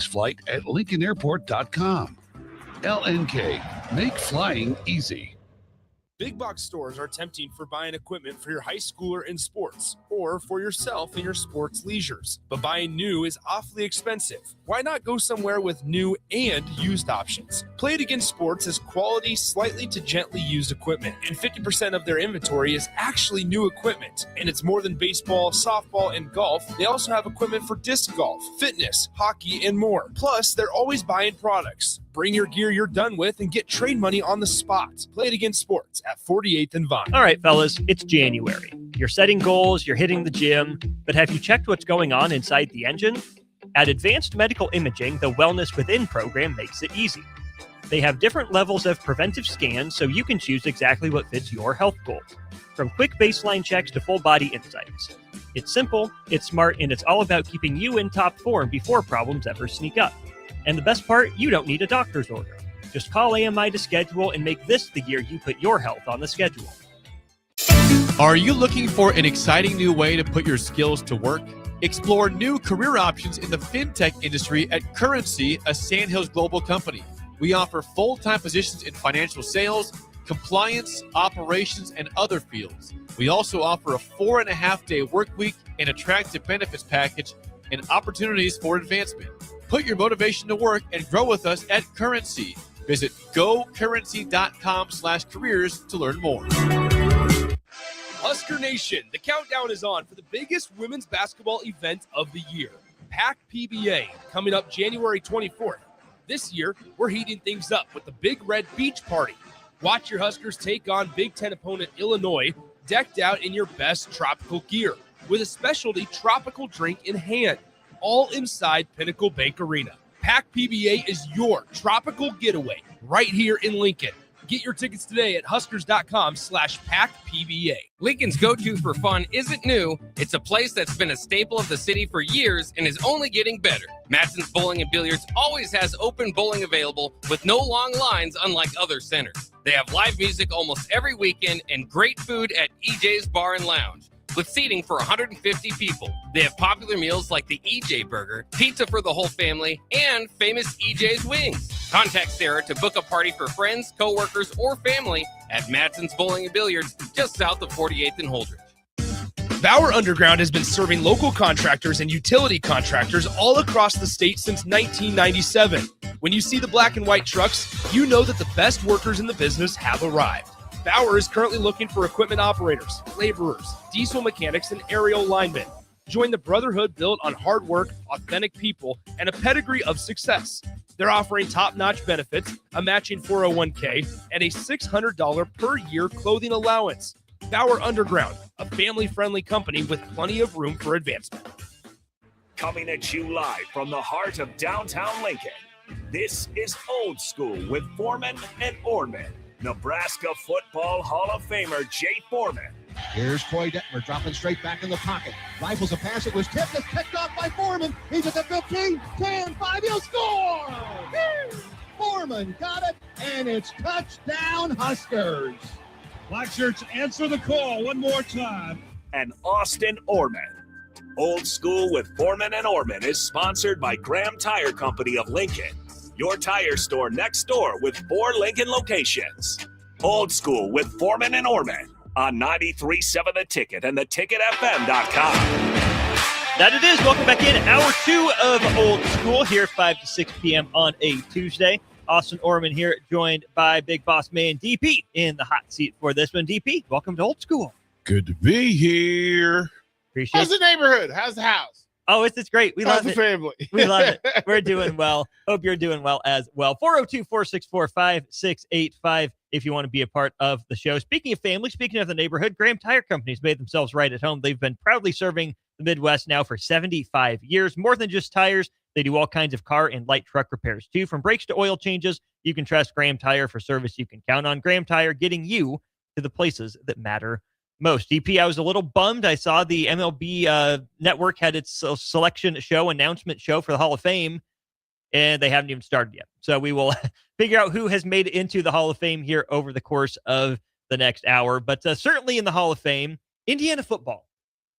next flight at LincolnAirport.com. LNK, make flying easy. Big box stores are tempting for buying equipment for your high schooler in sports or for yourself in your sports leisures. But buying new is awfully expensive. Why not go somewhere with new and used options? Play It Again Sports has quality, slightly to gently used equipment, and 50% of their inventory is actually new equipment. And it's more than baseball, softball, and golf. They also have equipment for disc golf, fitness, hockey, and more. Plus, they're always buying products. Bring your gear you're done with and get trade money on the spot. Play It Again Sports at 48th and Vine. All right, fellas, it's January. You're setting goals, you're hitting the gym, but have you checked what's going on inside the engine? At Advanced Medical Imaging, the Wellness Within program makes it easy. They have different levels of preventive scans so you can choose exactly what fits your health goals. From quick baseline checks to full body insights. It's simple, it's smart, and it's all about keeping you in top form before problems ever sneak up. And the best part, you don't need a doctor's order. Just call AMI to schedule and make this the year you put your health on the schedule. Are you looking for an exciting new way to put your skills to work? Explore new career options in the fintech industry at Currency, a Sandhills global company. We offer full-time positions in financial sales, compliance, operations, and other fields. We also offer a 4.5-day work week, an attractive benefits package, and opportunities for advancement. Put your motivation to work and grow with us at Currency. Visit gocurrency.com/careers to learn more. Husker Nation, the countdown is on for the biggest women's basketball event of the year, PAC PBA, coming up January 24th. This year, we're heating things up with the Big Red Beach Party. Watch your Huskers take on Big Ten opponent Illinois, decked out in your best tropical gear, with a specialty tropical drink in hand, all inside Pinnacle Bank Arena. PAC PBA is your tropical getaway right here in Lincoln. Get your tickets today at huskers.com/PACPBA. Lincoln's go-to for fun isn't new. It's a place that's been a staple of the city for years and is only getting better. Matson's Bowling and Billiards always has open bowling available with no long lines, unlike other centers. They have live music almost every weekend and great food at EJ's Bar and Lounge, with seating for 150 people. They have popular meals like the EJ Burger, pizza for the whole family, and famous EJ's Wings. Contact Sarah to book a party for friends, coworkers, or family at Matson's Bowling and Billiards, just south of 48th and Holdridge. Bauer Underground has been serving local contractors and utility contractors all across the state since 1997. When you see the black and white trucks, you know that the best workers in the business have arrived. Bauer is currently looking for equipment operators, laborers, diesel mechanics, and aerial linemen. Join the brotherhood built on hard work, authentic people, and a pedigree of success. They're offering top-notch benefits, a matching 401k, and a $600 per year clothing allowance. Bauer Underground, a family-friendly company with plenty of room for advancement. Coming at you live from the heart of downtown Lincoln, this is Old School with Foreman and Orman. Nebraska Football Hall of Famer Jay Foreman. Here's Troy Detmer dropping straight back in the pocket. Rifles a pass. It was tipped. It's picked off by Foreman. He's at the 15, 10, 5. He'll score! Woo! Foreman got it, and it's touchdown Huskers. Black shirts, answer the call one more time. And Austin Orman. Old School with Foreman and Orman is sponsored by Graham Tire Company of Lincoln, your tire store next door with 4 Lincoln locations. Old School with Foreman and Orman on 93.7 The Ticket and theticketfm.com. That it is. Welcome back in. Hour 2 of Old School here, 5 to 6 p.m. on a Tuesday. Austin Orman here, joined by Big Boss Man DP in the hot seat for this one. DP, welcome to Old School. Good to be here. Appreciate How's the neighborhood? How's the house? Oh, it's great. We love the it. family. We love it. We're doing well. Hope you're doing well as well. 402-464-5685 if you want to be a part of the show. Speaking of family, speaking of the neighborhood, Graham Tire Company's made themselves right at home. They've been proudly serving the Midwest now for 75 years. More than just tires, they do all kinds of car and light truck repairs too. From brakes to oil changes, you can trust Graham Tire for service you can count on. Graham Tire, getting you to the places that matter most. DP, I was a little bummed. I saw the MLB network had its selection show, announcement show for the Hall of Fame, and they haven't even started yet. So we will figure out who has made it into the Hall of Fame here over the course of the next hour. But certainly in the Hall of Fame, Indiana football.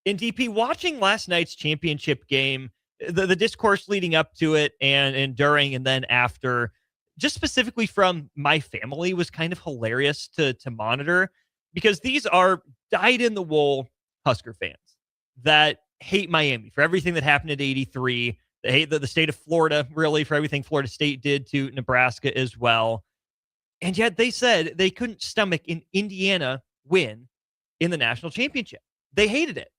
And DP, watching last night's championship game, the discourse leading up to it and during and then after, just specifically from my family, was kind of hilarious to monitor, because these are dyed-in-the-wool Husker fans that hate Miami for everything that happened at 83. They hate the state of Florida, really, for everything Florida State did to Nebraska as well. And yet they said they couldn't stomach an Indiana win in the national championship. They hated it.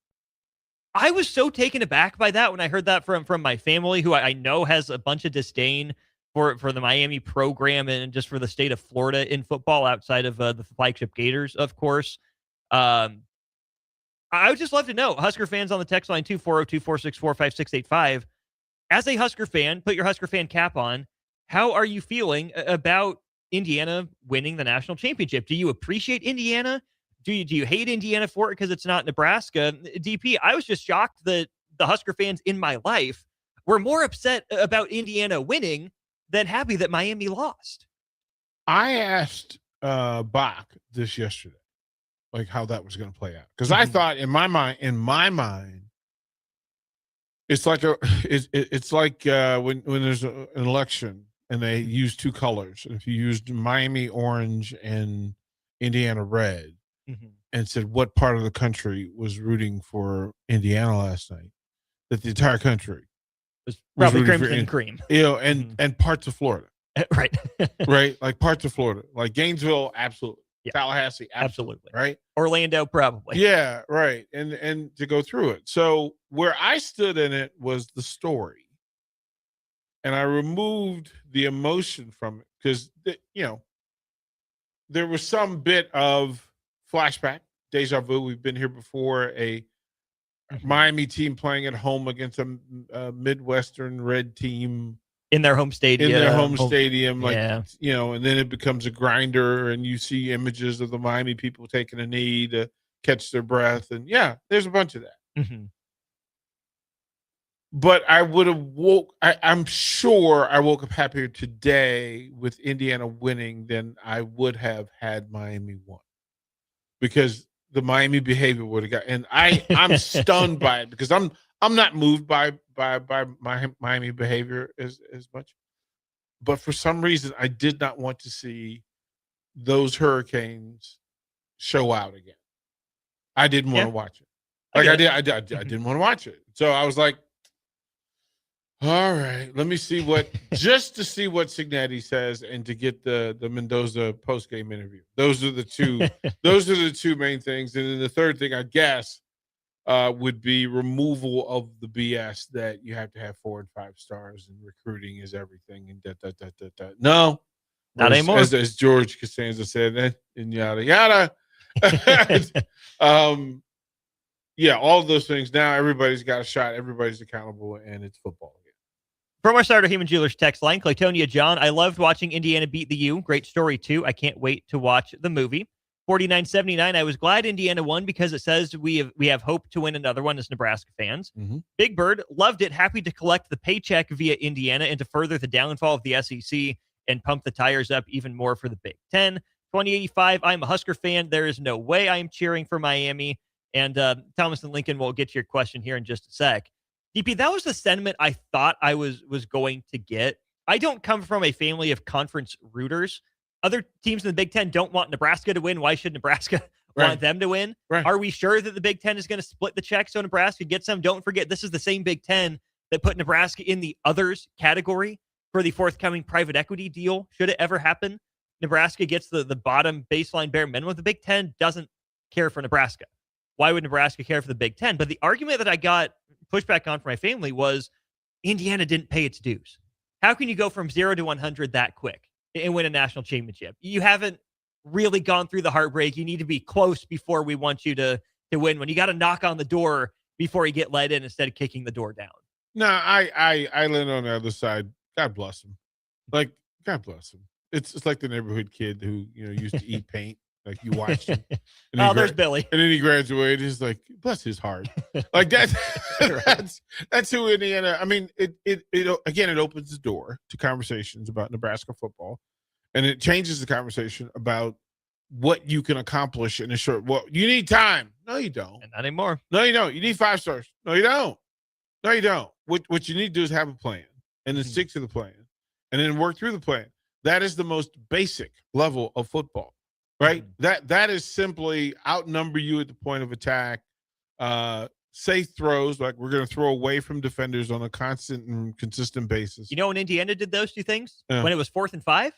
I was so taken aback by that when I heard that from my family, who I know has a bunch of disdain for the Miami program and just for the state of Florida in football, outside of the flagship Gators, of course. I would just love to know, Husker fans on the text line, 402-464-5685. As a Husker fan, put your Husker fan cap on. How are you feeling about Indiana winning the national championship? Do you appreciate Indiana? Do you hate Indiana for it because it's not Nebraska? DP, I was just shocked that the Husker fans in my life were more upset about Indiana winning than happy that Miami lost. I asked Bach this yesterday, like how that was going to play out, because I thought in my mind, it's like when there's an election and they use two colors. If you used Miami orange and Indiana red, and said what part of the country was rooting for Indiana last night, that the entire country was probably crimson and cream, and parts of Florida, right, right, like parts of Florida, like Gainesville, absolutely, Tallahassee, absolutely, right, Orlando, probably, yeah, right, and to go through it. So where I stood in it was the story, and I removed the emotion from it because there was some bit of flashback, deja vu. We've been here before. A Miami team playing at home against a Midwestern red team in their home stadium. Like, and then it becomes a grinder, and you see images of the Miami people taking a knee to catch their breath, and there's a bunch of that. But I would have I'm sure I woke up happier today with Indiana winning than I would have had Miami won, because the Miami behavior would have got, and I'm stunned by it, because I'm not moved by my Miami behavior as much, but for some reason I did not want to see those Hurricanes show out again. I didn't want to watch it. I didn't want to watch it. So I was like, all right, let me see just to see what Signetti says, and to get the Mendoza post-game interview. Those are the two main things. And then the third thing, I guess, would be removal of the BS that you have to have 4 and 5 stars and recruiting is everything and No, not anymore. As George Costanza said, and yada yada. All of those things. Now everybody's got a shot. Everybody's accountable, and it's football again. From our Starter Human Jewelers text line, Claytonia John, I loved watching Indiana beat the U. Great story, too. I can't wait to watch the movie. 4979, I was glad Indiana won because it says we have hope to win another one as Nebraska fans. Big Bird, loved it. Happy to collect the paycheck via Indiana and to further the downfall of the SEC and pump the tires up even more for the Big Ten. 2085, I'm a Husker fan. There is no way I am cheering for Miami. And Thomas and Lincoln, will get to your question here in just a sec. DP, that was the sentiment I thought I was going to get. I don't come from a family of conference rooters. Other teams in the Big Ten don't want Nebraska to win. Why should Nebraska want them to win? Right. Are we sure that the Big Ten is going to split the check so Nebraska gets them? Don't forget, this is the same Big Ten that put Nebraska in the others category for the forthcoming private equity deal. Should it ever happen, Nebraska gets the bottom baseline bare minimum. The Big Ten doesn't care for Nebraska. Why would Nebraska care for the Big Ten? But the argument that I got pushback on from my family was Indiana didn't pay its dues. How can you go from 0 to 100 that quick and win a national championship? You haven't really gone through the heartbreak. You need to be close before we want you to win. When you got to knock on the door before you get let in instead of kicking the door down. No, I land on the other side. God bless him. Like, God bless him. It's like the neighborhood kid who used to eat paint. Like, you watched him. And there's Billy. And then he graduated. He's like, bless his heart. Like that's who Indiana. I mean, it again, it opens the door to conversations about Nebraska football, and it changes the conversation about what you can accomplish in a short. Well, you need time. No, you don't. And not anymore. No, you don't. You need 5 stars. No, you don't. No, you don't. what you need to do is have a plan and then stick to the plan and then work through the plan. That is the most basic level of football, right? That is simply outnumber you at the point of attack. Safe throws, like we're going to throw away from defenders on a constant and consistent basis. You know when Indiana did those two things? When it was 4th and 5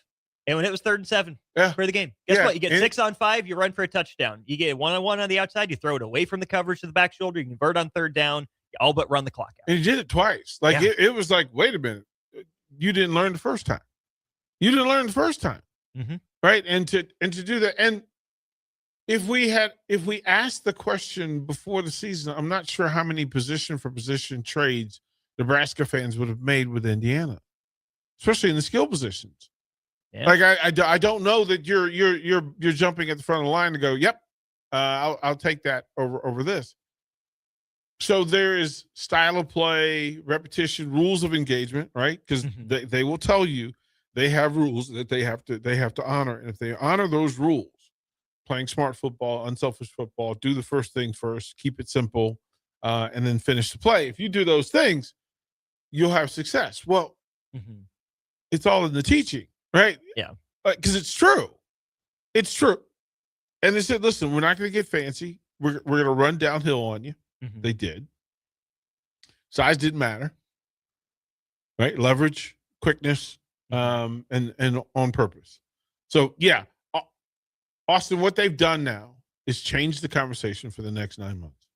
and when it was 3rd and 7 for the game. Guess what? You get 6 on 5, you run for a touchdown. You get 1-on-1 on the outside, you throw it away from the coverage to the back shoulder, you convert on 3rd down, you all but run the clock out. And he did it twice. Like it was like, wait a minute, you didn't learn the first time. You didn't learn the first time, right? And to do that, and if we asked the question before the season, I'm not sure how many position for position trades Nebraska fans would have made with Indiana, especially in the skill positions. Yeah. Like I don't know that you're jumping at the front of the line to go, yep, I'll take that over this. So there is style of play, repetition, rules of engagement, right? Because they will tell you they have rules that they have to honor, and if they honor those rules, playing smart football, unselfish football, do the first thing first, keep it simple, and then finish the play. If you do those things, you'll have success. Well, it's all in the teaching, right? Yeah. Because it's true. It's true. And they said, listen, we're not going to get fancy. We're going to run downhill on you. They did. Size didn't matter, right? Leverage, quickness, and on purpose. So, yeah. Austin, what they've done now is change the conversation for the next 9 months.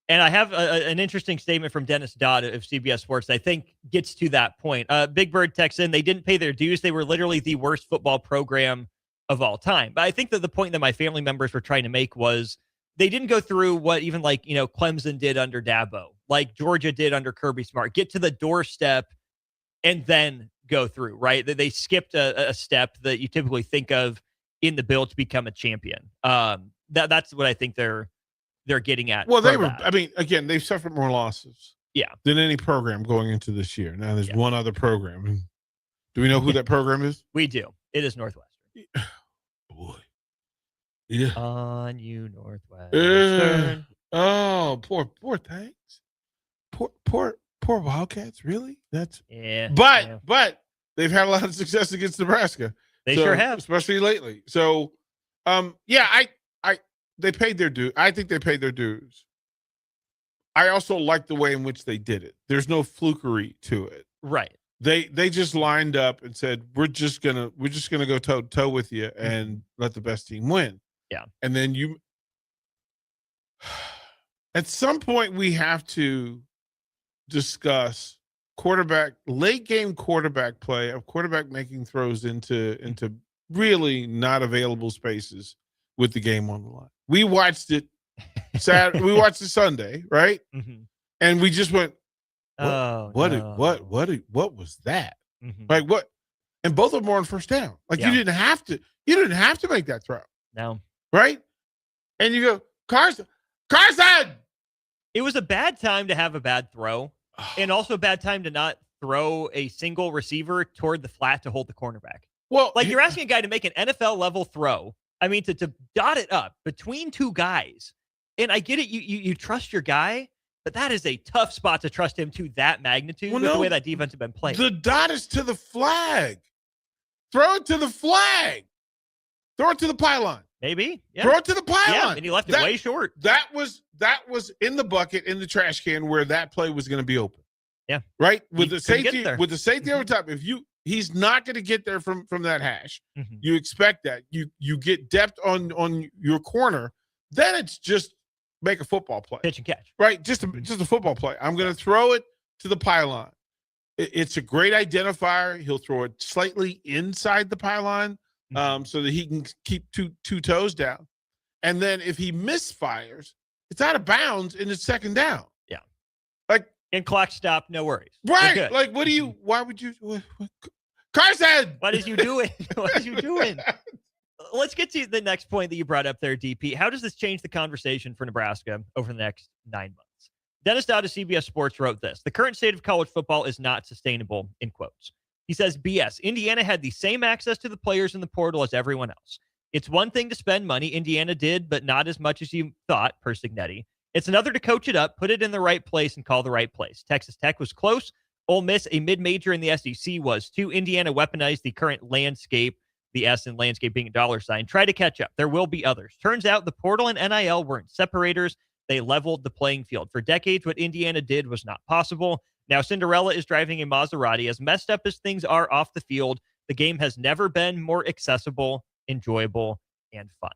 And I have an interesting statement from Dennis Dodd of CBS Sports that I think gets to that point. Big Bird texts in, they didn't pay their dues. They were literally the worst football program of all time. But I think that the point that my family members were trying to make was they didn't go through what even Clemson did under Dabo, like Georgia did under Kirby Smart, get to the doorstep and then go through, right? They skipped a step that you typically think of in the build to become a champion. That's what I think they're getting at. Well, again, they've suffered more losses than any program going into this year. Now there's one other program. Do we know who that program is? We do. It is Northwestern. Boy. Yeah. On you, Northwestern. Oh, poor things. Poor Wildcats, really? That's but they've had a lot of success against Nebraska. They sure have, especially lately. So, they paid their due. I think they paid their dues. I also like the way in which they did it. There's no flukery to it. Right. They just lined up and said, we're just gonna go toe to toe with you and let the best team win. Yeah. And then at some point we have to discuss late game quarterback play, of quarterback making throws into really not available spaces with the game on the line. We watched it Saturday. We watched it Sunday, right? And we just went, what was that? Like what? And both of them were on first down. Like you didn't have to make that throw. No. Right? And you go, Carson! It was a bad time to have a bad throw. And also a bad time to not throw a single receiver toward the flat to hold the cornerback. Well, like you're asking a guy to make an NFL level throw. I mean, to dot it up between two guys. And I get it. You trust your guy, but that is a tough spot to trust him to that magnitude with the way that defense has been playing. The dot is to the flag. Throw it to the flag. Throw it to the pylon. Maybe. Yeah. Throw it to the pylon. Yeah, and he left it way short. That was in the bucket, in the trash can where that play was going to be open. Yeah. Right? With the safety over top. He's not going to get there from that hash. You expect that. You get depth on your corner, then it's just make a football play. Pitch and catch. Right? Just a football play. I'm going to throw it to the pylon. It's a great identifier. He'll throw it slightly inside the pylon. So that he can keep two toes down. And then if he misfires, it's out of bounds and it's second down. Yeah. Like, and clock stop, no worries. Right. Like, why would you, Carson! What is you doing? What is you doing? Let's get to the next point that you brought up there, DP. How does this change the conversation for Nebraska over the next 9 months? Dennis Dodd of CBS Sports wrote this: the current state of college football is not sustainable, in quotes. He says, BS. Indiana had the same access to the players in the portal as everyone else. It's one thing to spend money. Indiana did, but not as much as you thought, per Signetti. It's another to coach it up, put it in the right place, and call the right place. Texas Tech was close. Ole Miss, a mid-major in the SEC, was too. Indiana weaponized the current landscape, the S in landscape being a dollar sign. Try to catch up. There will be others. Turns out the portal and NIL weren't separators. They leveled the playing field. For decades, what Indiana did was not possible. Now Cinderella is driving a Maserati. As messed up as things are off the field, the game has never been more accessible, enjoyable, and fun.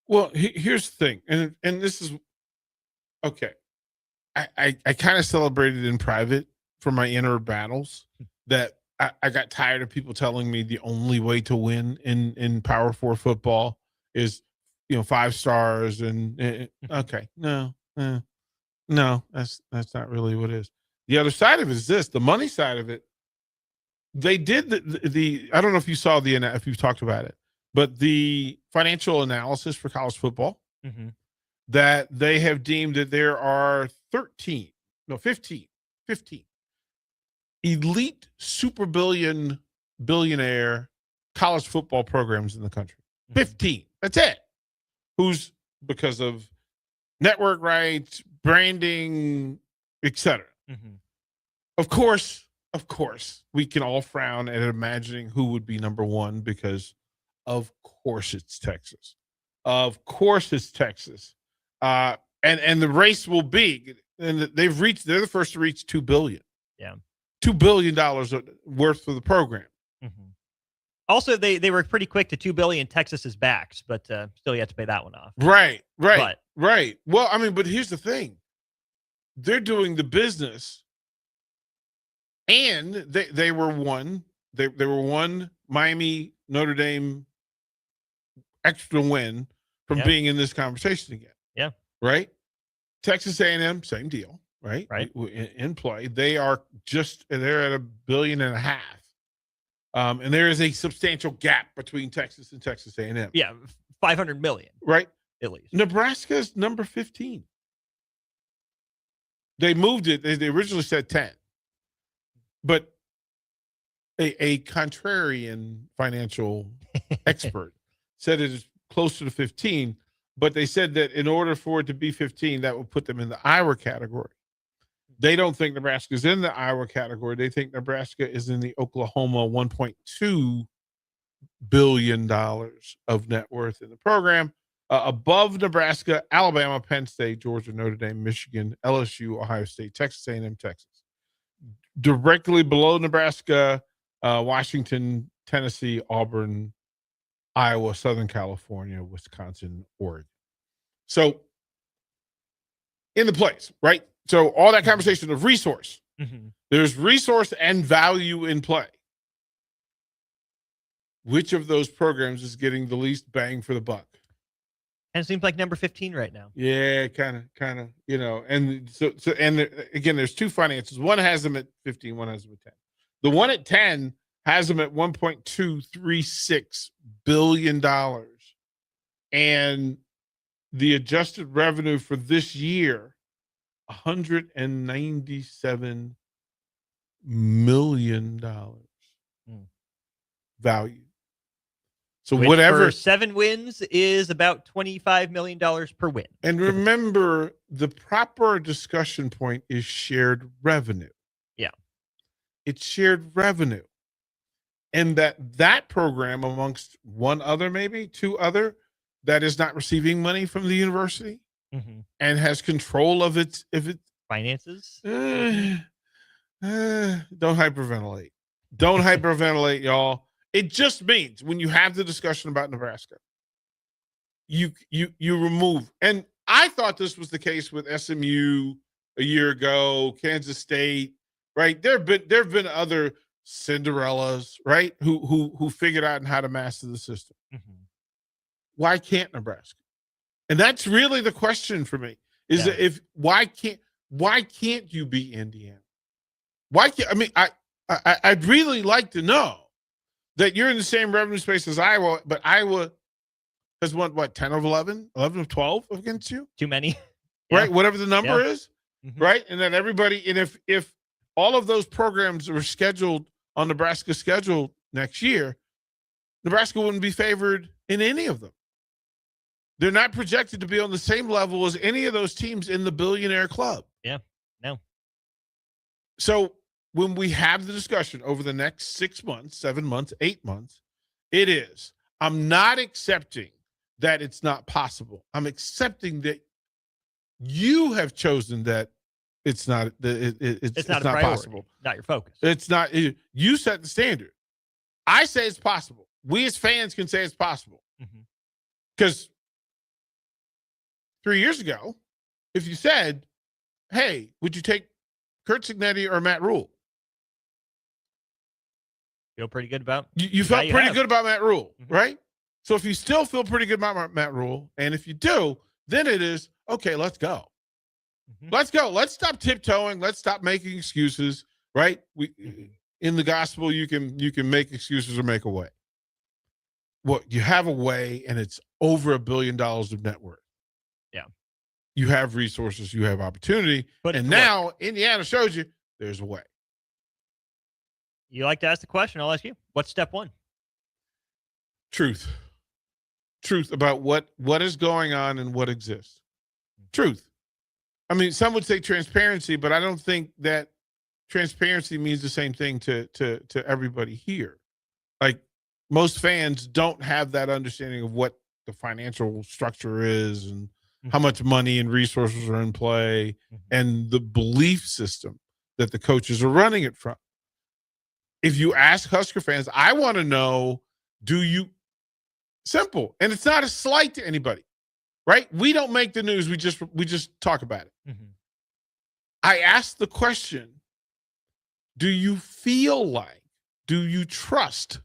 Well, here's the thing, and this is okay. I kind of celebrated in private for my inner battles that I got tired of people telling me the only way to win in Power 4 football is 5 stars and okay, no, that's not really what it is. The other side of it is this: the money side of it. They did the I don't know if you saw if you've talked about it, but the financial analysis for college football that they have deemed that there are 15 elite super billionaire college football programs in the country. 15. That's it. Who's because of network rights, branding, etc. Of course, we can all frown at imagining who would be number one because, of course, it's Texas. Of course, it's Texas. And the race will be, and they're the first to reach $2 billion. Yeah. $2 billion worth for the program. Also, they were pretty quick to $2 billion Texas's backs, but still you have to pay that one off. Right. Well, I mean, but here's the thing. They're doing the business, and they were one. They were one Miami Notre Dame extra win from being in this conversation again. Yeah. Right. Texas A&M, same deal. Right. In play, they're at $1.5 billion. And there is a substantial gap between Texas and Texas A&M. Yeah, $500 million. Right, at least. Nebraska's number 15. They moved it. They originally said 10, but a contrarian financial expert said it is closer to 15. But they said that in order for it to be 15, that would put them in the Iowa category. They don't think Nebraska is in the Iowa category. They think Nebraska is in the Oklahoma $1.2 billion of net worth in the program. Above Nebraska, Alabama, Penn State, Georgia, Notre Dame, Michigan, LSU, Ohio State, Texas A&M, Texas. Directly below Nebraska, Washington, Tennessee, Auburn, Iowa, Southern California, Wisconsin, Oregon. So in the place, right? So all that conversation of resource, there's resource and value in play. Which of those programs is getting the least bang for the buck? And it seems like number 15 right now. Yeah, kind of, and so again, there's two finances. One has them at 15, one has them at 10. The one at 10 has them at $1.236 billion. And the adjusted revenue for this year, $197 million value. So which whatever for 7 wins is about $25 million per win. And remember, the proper discussion point is shared revenue. Yeah. It's shared revenue. And that program, amongst one other, maybe 2 other, that is not receiving money from the university and has control of its finances. Don't hyperventilate. Don't hyperventilate, y'all. It just means when you have the discussion about Nebraska, you remove. And I thought this was the case with SMU a year ago, Kansas State, right? There have been other Cinderellas, right? Who figured out how to master the system. Why can't Nebraska? And that's really the question for me. Is that why can't you be Indiana? Why can't, I mean, I'd really like to know that you're in the same revenue space as Iowa, but Iowa has won, 10 of 11 of 12 against you? Too many. Right? Whatever the number is, right? And then everybody, and if all of those programs were scheduled on Nebraska's schedule next year, Nebraska wouldn't be favored in any of them. They're not projected to be on the same level as any of those teams in the billionaire club. Yeah, no. So when we have the discussion over the next 6 months, 7 months, 8 months, it is. I'm not accepting that it's not possible. I'm accepting that you have chosen that it's not. It's not possible. Not your focus. It's not. You set the standard. I say it's possible. We as fans can say it's possible. Because 3 years ago, if you said, "Hey, would you take Kurt Signetti or Matt Rule?" Feel pretty good about you felt pretty good about Matt Rule, right? So if you still feel pretty good about Matt Rule, and if you do, then it is okay. Let's go. Let's go. Let's stop tiptoeing. Let's stop making excuses. Right? In the gospel, you can make excuses or make a way. Well, you have a way, and it's over $1 billion of net worth. Yeah. You have resources. You have opportunity. And now Indiana shows you there's a way. You like to ask the question, I'll ask you. What's step one? Truth about what is going on and what exists. Truth. I mean, some would say transparency, but I don't think that transparency means the same thing to everybody here. Like, most fans don't have that understanding of what the financial structure is and how much money and resources are in play and the belief system that the coaches are running it from. If you ask Husker fans, I want to know, simple. And it's not a slight to anybody, right? We don't make the news. We just talk about it. I ask the question, do you trust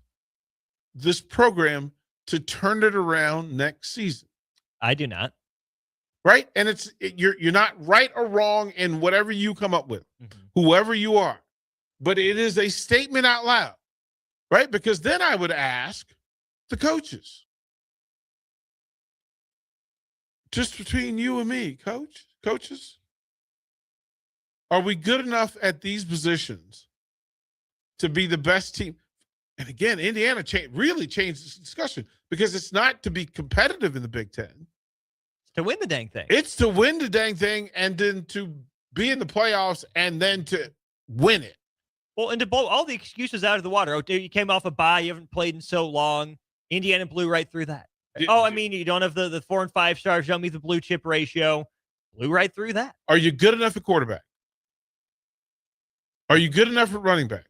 this program to turn it around next season? I do not. Right? And you're not right or wrong in whatever you come up with, whoever you are. But it is a statement out loud, right? Because then I would ask the coaches. Just between you and me, coaches, are we good enough at these positions to be the best team? And again, Indiana really changed this discussion because it's not to be competitive in the Big Ten. To win the dang thing. It's to win the dang thing and then to be in the playoffs and then to win it. Well, and to blow all the excuses out of the water. Oh, dude, you came off a bye. You haven't played in so long. Indiana blew right through that. I mean, you don't have the 4 and 5 stars. Show me the blue chip ratio. Blew right through that. Are you good enough at quarterback? Are you good enough at running back?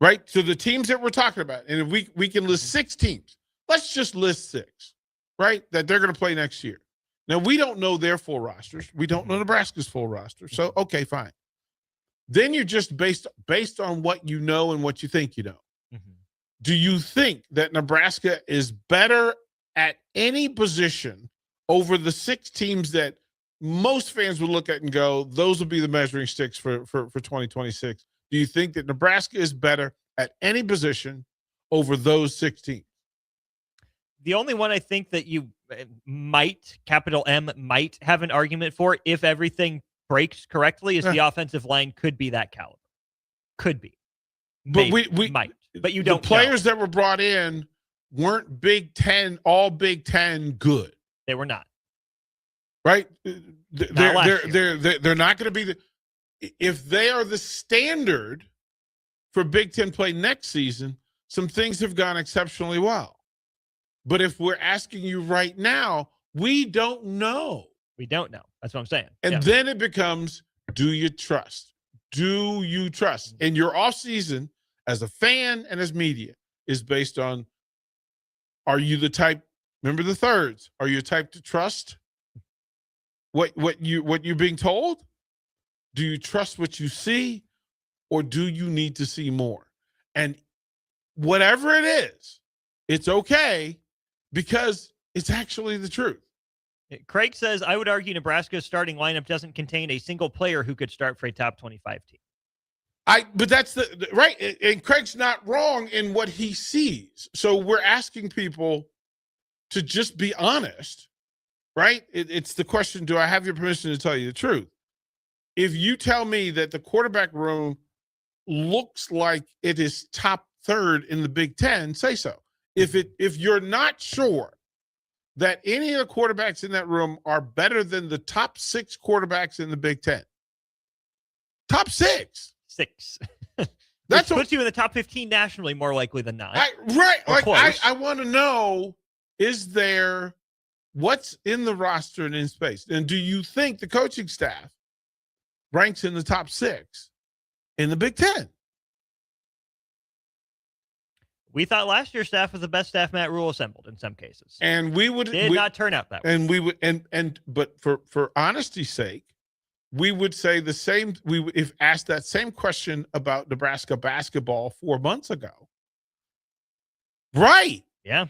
Right? So the teams that we're talking about, and if we can list 6 teams. Let's just list 6, right? That they're going to play next year. Now, we don't know their full rosters. We don't know Nebraska's full roster. So, okay, fine. Then you're just based on what you know and what you think you know. Do you think that Nebraska is better at any position over the 6 teams that most fans would look at and go, those will be the measuring sticks for 2026? Do you think that Nebraska is better at any position over those 6 teams? The only one I think that you might, capital M, might have an argument for if everything breaks correctly is the offensive line could be that caliber. Could be. Maybe, but we might. But you don't The players know. that were brought in weren't Big Ten, all Big Ten good. They were not. Right? Not They're not going to be if they are the standard for Big Ten play next season, some things have gone exceptionally well. But if we're asking you right now, we don't know. We don't know. That's what I'm saying. And then it becomes, do you trust? Do you trust? And your offseason as a fan and as media is based on, are you the type, remember the thirds, are you the type to trust what you're being told? Do you trust what you see, or do you need to see more? And whatever it is, it's okay because it's actually the truth. Craig says, I would argue Nebraska's starting lineup doesn't contain a single player who could start for a top 25 team. But that's the right. And Craig's not wrong in what he sees. So we're asking people to just be honest, right? It's the question, do I have your permission to tell you the truth? If you tell me that the quarterback room looks like it is top 3rd in the Big Ten, say so. If you're not sure that any of the quarterbacks in that room are better than the top 6 quarterbacks in the Big Ten. Top 6. 6. That's Which puts you in the top 15 nationally more likely than not. I want to know, is there what's in the roster and in space? And do you think the coaching staff ranks in the top 6 in the Big Ten? We thought last year's staff was the best staff Matt Rule assembled in some cases. And we would not turn out that way. And we would but for honesty's sake, we would say the same. We would if asked that same question about Nebraska basketball 4 months ago. Right. Yeah.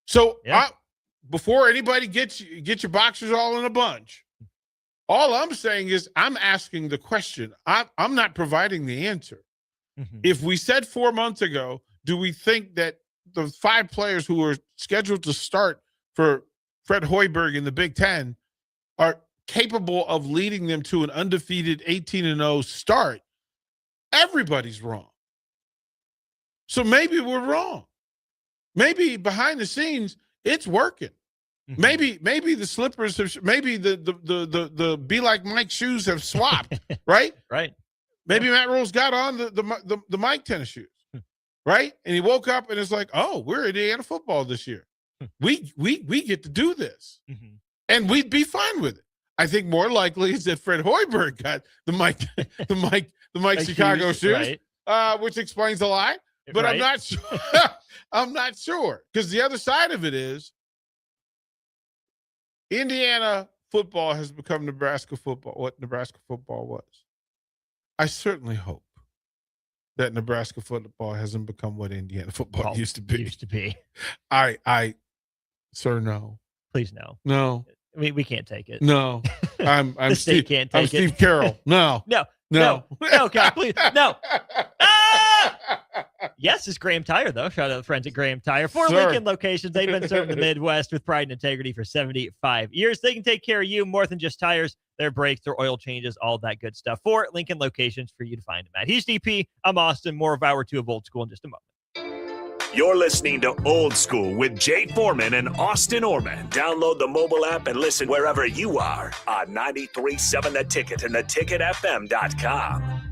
So before anybody get your boxers all in a bunch, all I'm saying is I'm asking the question. I'm not providing the answer. Mm-hmm. If we said 4 months ago, do we think that the 5 players who are scheduled to start for Fred Hoiberg in the Big Ten are capable of leading them to an undefeated 18-0 start? Everybody's wrong. So maybe we're wrong. Maybe behind the scenes it's working. Mm-hmm. Maybe the slippers have. Maybe the Be Like Mike shoes have swapped. Right. Right. Maybe Matt Rule's got on the Mike tennis shoes. Right. And he woke up and it's like, oh, we're Indiana football this year. We get to do this, and we'd be fine with it. I think more likely is that Fred Hoiberg got the Mike Chicago shoes, which explains a lot. But I'm not sure. I'm not sure, because the other side of it is Indiana football has become Nebraska football. What Nebraska football was. I certainly hope that Nebraska football hasn't become what Indiana football used to be. Sir, no. Please no. No. We can't take it. No. I'm the state can't take I'm Steve Carroll. No. No, God, please. No. Yes, it's Graham Tire, though. Shout out to the friends at Graham Tire. 4 Lincoln locations. They've been serving the Midwest with pride and integrity for 75 years. They can take care of you more than just tires, their brakes, their oil changes, all that good stuff. 4 Lincoln locations for you to find them at. He's DP. I'm Austin. More of Hour 2 of Old School in just a moment. You're listening to Old School with Jay Foreman and Austin Orman. Download the mobile app and listen wherever you are on 93.7 The Ticket and theticketfm.com.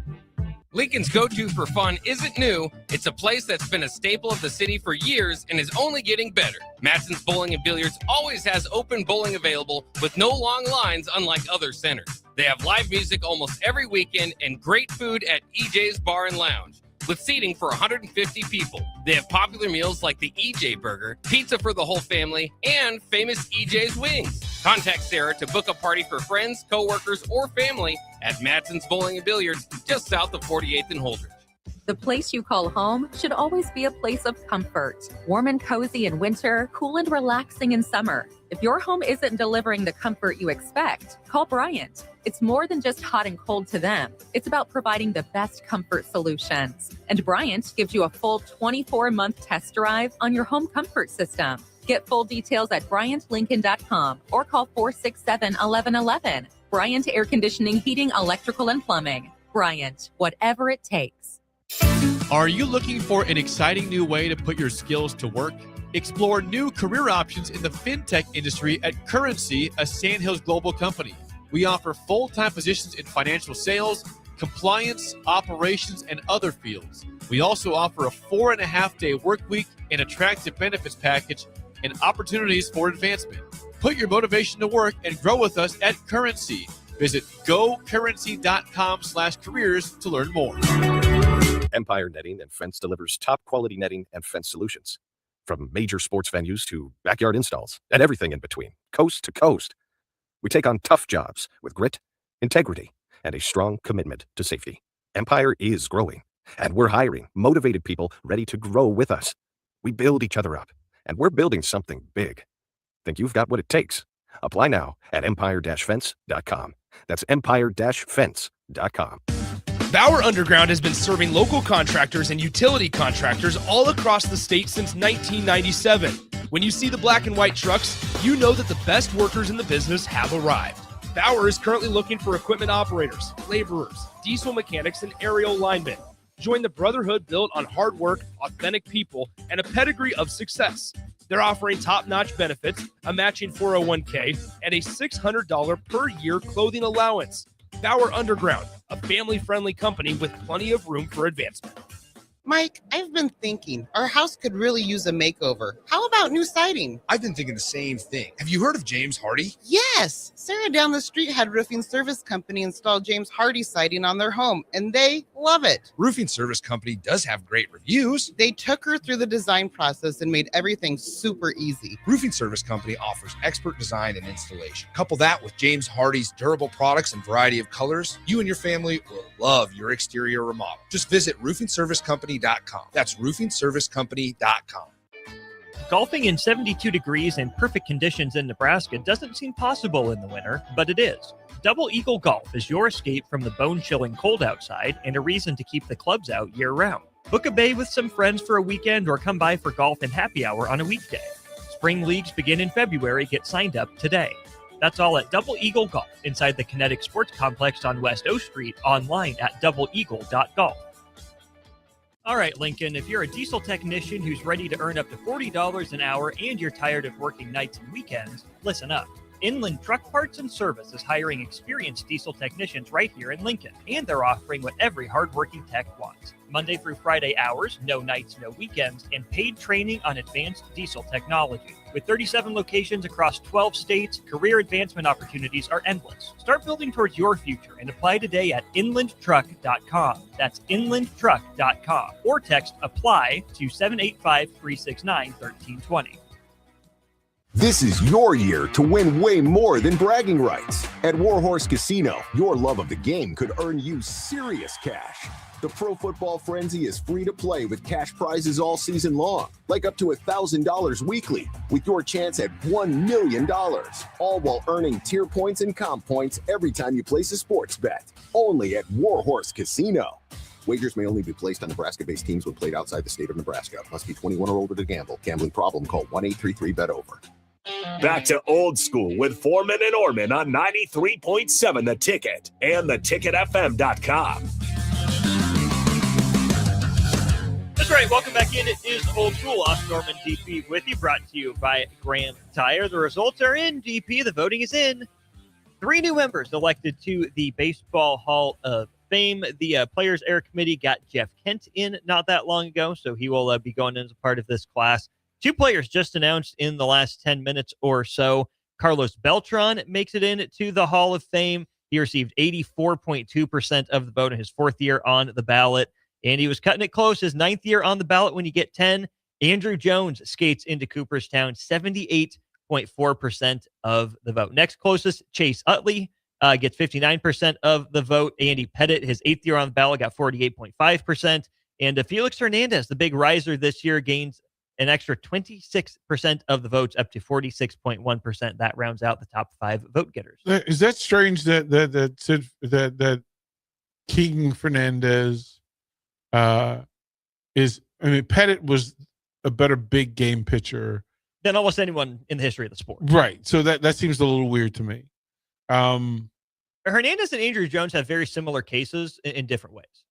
Lincoln's go-to for fun isn't new. It's a place that's been a staple of the city for years and is only getting better. Matson's Bowling and Billiards always has open bowling available with no long lines, unlike other centers. They have live music almost every weekend and great food at EJ's Bar and Lounge, with seating for 150 people. They have popular meals like the EJ Burger, pizza for the whole family, and famous EJ's Wings. Contact Sarah to book a party for friends, coworkers, or family at Matson's Bowling and Billiards, just south of 48th and Holdridge. The place you call home should always be a place of comfort. Warm and cozy in winter, cool and relaxing in summer. If your home isn't delivering the comfort you expect, call Bryant. It's more than just hot and cold to them. It's about providing the best comfort solutions. And Bryant gives you a full 24-month test drive on your home comfort system. Get full details at BryantLincoln.com or call 467-1111. Bryant Air Conditioning, Heating, Electrical, and Plumbing. Bryant, whatever it takes. Are you looking for an exciting new way to put your skills to work? Explore new career options in the fintech industry at Currency, a Sandhills global company. We offer full-time positions in financial sales, compliance, operations, and other fields. We also offer a 4.5-day work week, an attractive benefits package, and opportunities for advancement. Put your motivation to work and grow with us at Currency. Visit gocurrency.com/careers to learn more. Empire Netting and Fence delivers top-quality netting and fence solutions. From major sports venues to backyard installs and everything in between, coast to coast. We take on tough jobs with grit, integrity, and a strong commitment to safety. Empire is growing, and we're hiring motivated people ready to grow with us. We build each other up, and we're building something big. Think you've got what it takes? Apply now at empire-fence.com. That's empire-fence.com. Bauer Underground has been serving local contractors and utility contractors all across the state since 1997. When you see the black and white trucks, you know that the best workers in the business have arrived. Bauer is currently looking for equipment operators, laborers, diesel mechanics, and aerial linemen. Join the brotherhood built on hard work, authentic people, and a pedigree of success. They're offering top-notch benefits, a matching 401k, and a $600 per year clothing allowance. Bauer Underground, a family-friendly company with plenty of room for advancement. Mike, I've been thinking our house could really use a makeover. How about new siding? I've been thinking the same thing. Have you heard of James Hardy? Yes. Sarah down the street had Roofing Service Company install James Hardy siding on their home, and they love it. Roofing Service Company does have great reviews. They took her through the design process and made everything super easy. Roofing Service Company offers expert design and installation. Couple that with James Hardy's durable products and variety of colors, you and your family will love your exterior remodel. Just visit roofingservicecompany.com. That's roofingservicecompany.com. Golfing in 72 degrees and perfect conditions in Nebraska doesn't seem possible in the winter, but it is. Double Eagle Golf is your escape from the bone-chilling cold outside and a reason to keep the clubs out year-round. Book a bay with some friends for a weekend or come by for golf and happy hour on a weekday. Spring leagues begin in February. Get signed up today. That's all at Double Eagle Golf inside the Kinetic Sports Complex on West O Street, online at doubleeagle.golf. All right, Lincoln, if you're a diesel technician who's ready to earn up to $40 an hour and you're tired of working nights and weekends, listen up. Inland Truck Parts and Service is hiring experienced diesel technicians right here in Lincoln, and they're offering what every hardworking tech wants. Monday through Friday hours, no nights, no weekends, and paid training on advanced diesel technology. With 37 locations across 12 states, career advancement opportunities are endless. Start building towards your future and apply today at inlandtruck.com. That's inlandtruck.com. Or text APPLY to 785-369-1320. This is your year to win way more than bragging rights. At Warhorse Casino, your love of the game could earn you serious cash. The Pro Football Frenzy is free to play with cash prizes all season long, like up to $1,000 weekly, with your chance at $1 million, all while earning tier points and comp points every time you place a sports bet. Only at Warhorse Casino. Wagers may only be placed on Nebraska-based teams when played outside the state of Nebraska. Must be 21 or older to gamble. Gambling problem? Call 1-833-BET-OVER. Back to old school with Foreman and Orman on 93.7 The Ticket and theticketfm.com. That's right. Welcome back in. It is Old School. Off Norman DP with you, brought to you by Graham Tire. The results are in, DP. The voting is in. 3 new members elected to the Baseball Hall of Fame. The Players Era Committee got Jeff Kent in not that long ago, so he will be going in as a part of this class. 2 players just announced in the last 10 minutes or so. Carlos Beltran makes it in to the Hall of Fame. He received 84.2% of the vote in his 4th year on the ballot, and he was cutting it close. His 9th year on the ballot when you get 10. Andrew Jones skates into Cooperstown, 78.4% of the vote. Next closest, Chase Utley gets 59% of the vote. Andy Pettit, his 8th year on the ballot, got 48.5%. And Felix Hernandez, the big riser this year, gains an extra 26% of the votes, up to 46.1%. That rounds out the top 5 vote getters. Is that strange that King Fernandez is? I mean, Pettit was a better big game pitcher than almost anyone in the history of the sport. Right. So that seems a little weird to me. Hernandez and Andrew Jones have very similar cases in different ways.